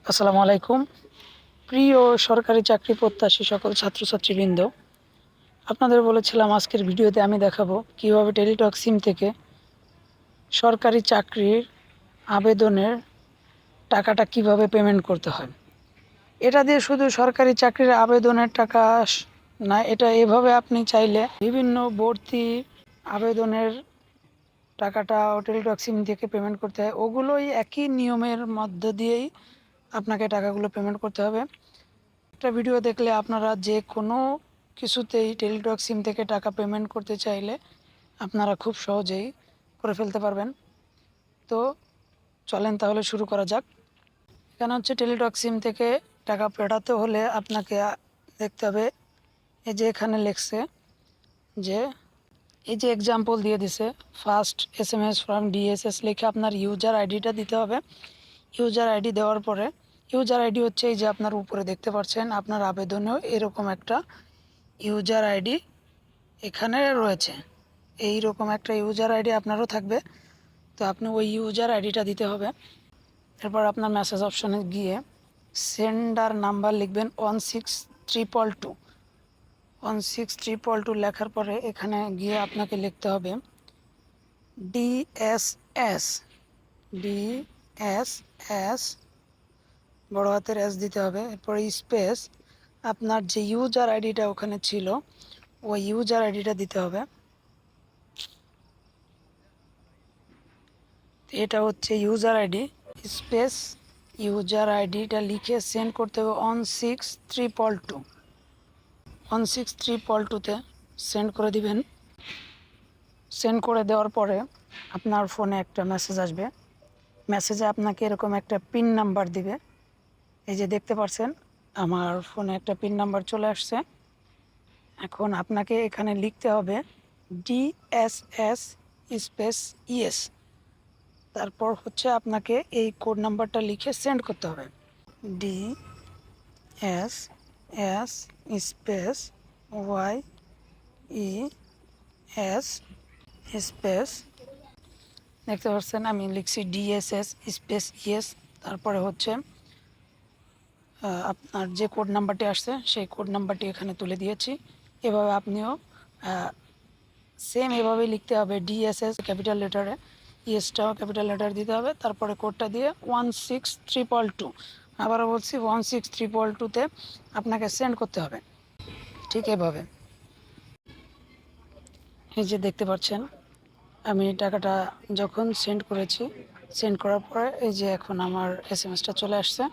আসসালামু আলাইকুম। প্রিয় সরকারি চাকরি প্রত্যাশী সকল ছাত্রছাত্রীবৃন্দ, আপনাদের বলেছিলাম আজকের ভিডিওতে আমি দেখাবো কিভাবে টেলিটক সিম থেকে সরকারি চাকরির আবেদনের টাকাটা কিভাবে পেমেন্ট করতে হয়। এটা দিয়ে শুধু সরকারি চাকরির আবেদনের টাকা না, এটা এভাবে আপনি চাইলে বিভিন্ন ভর্তি আবেদনের টাকাটা টেলিটক সিম থেকে পেমেন্ট করতে হয়। ওগুলোই একই নিয়মের মধ্য দিয়েই আপনাকে টাকাগুলো পেমেন্ট করতে হবে। একটা ভিডিও দেখলে আপনারা যে কোনো কিছুতেই টেলিটক সিম থেকে টাকা পেমেন্ট করতে চাইলে আপনারা খুব সহজেই করে ফেলতে পারবেন। তো চলেন তাহলে শুরু করা যাক। এখানে হচ্ছে টেলিটক সিম থেকে টাকা পাঠাতে হলে আপনাকে দেখতে হবে, এই যে এখানে লেখছে যে এই যে এক্সাম্পল দিয়ে দিছে, ফার্স্ট SMS ফ্রম DSS লিখে আপনার ইউজার আইডিটা দিতে হবে। ইউজার আইডি দেওয়ার পরে ইউজার আইডি হচ্ছে এই যে আপনার উপরে দেখতে পাচ্ছেন, আপনার আবেদনেও এরকম একটা ইউজার আইডি এখানে রয়েছে। এই রকম একটা ইউজার আইডি আপনারও থাকবে। তো আপনি ওই ইউজার আইডিটা দিতে হবে। এরপর আপনার মেসেজ অপশানে গিয়ে সেন্ডার নাম্বার লিখবেন 16322। 16322 লেখার পরে এখানে গিয়ে আপনাকে লিখতে হবে DSS। DSS বড় হাতের এস দিতে হবে। এরপরে স্পেস আপনার যে ইউজার আইডিটা ওখানে ছিল ওই ইউজার আইডিটা দিতে হবে। এটা হচ্ছে ইউজার আইডি, স্পেস ইউজার আইডিটা লিখে সেন্ড করতে হবে 16322। 16322তে সেন্ড করে দিবেন। সেন্ড করে দেওয়ার পরে আপনার ফোনে একটা মেসেজ আসবে। মেসেজে আপনাকে এরকম একটা পিন নাম্বার দিবে। এই যে দেখতে পাচ্ছেন আমার ফোনে একটা পিন নাম্বার চলে আসছে। এখন আপনাকে এখানে লিখতে হবে DSS স্পেস ইএস। তারপর হচ্ছে আপনাকে এই কোড নাম্বারটা লিখে সেন্ড করতে হবে। DSS স্পেস YES স্পেস, দেখতে পাচ্ছেন আমি লিখছি DSS স্পেস ইএস। তারপরে হচ্ছে আপনার যে কোড নাম্বারটি আসছে সেই কোড নাম্বারটি এখানে তুলে দিয়েছি। এভাবে আপনিও সেম এভাবেই লিখতে হবে, DSS ক্যাপিটাল লেটারে, ইএসটাও ক্যাপিটাল লেটার দিতে হবে। তারপরে কোডটা দিয়ে 16322, আবারও বলছি 16322তে আপনাকে সেন্ড করতে হবে। ঠিক এভাবে এই যে দেখতে পাচ্ছেন আমি টাকাটা যখন সেন্ড করেছি, সেন্ড করার পরে এই যে এখন আমার SMS-টা চলে আসছে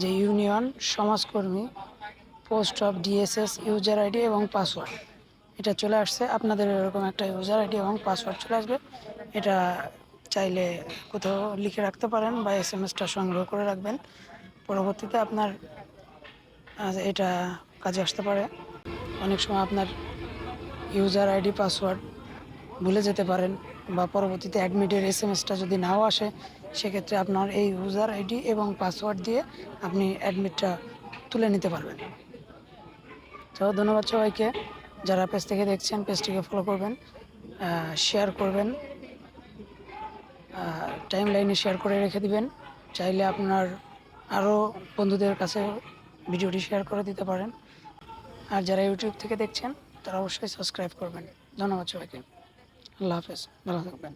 যে ইউনিয়ন সমাজকর্মী post of DSS user ID এবং পাসওয়ার্ড, এটা চলে আসছে। আপনাদের এরকম একটা ইউজার আইডি এবং পাসওয়ার্ড চলে আসবে। এটা চাইলে কোথাও লিখে রাখতে পারেন বা SMS-টা সংগ্রহ করে রাখবেন। পরবর্তীতে আপনার এটা কাজে আসতে পারে। অনেক সময় আপনার ইউজার আইডি পাসওয়ার্ড ভুলে যেতে পারেন বা পরবর্তীতে অ্যাডমিটের SMS-টা যদি নাও আসে, সেক্ষেত্রে আপনার এই ইউজার আইডি এবং পাসওয়ার্ড দিয়ে আপনি অ্যাডমিটটা তুলে নিতে পারবেন। তো ধন্যবাদ সবাইকে। যারা পেজ থেকে দেখছেন পেজটিকে ফলো করবেন, শেয়ার করবেন, টাইম লাইনে শেয়ার করে রেখে দিবেন। চাইলে আপনার আরও বন্ধুদের কাছে ভিডিওটি শেয়ার করে দিতে পারেন। আর যারা ইউটিউব থেকে দেখছেন তারা অবশ্যই সাবস্ক্রাইব করবেন। ধন্যবাদ সবাইকে। আল্লাহ হাফেজ, ভালো থাকবেন।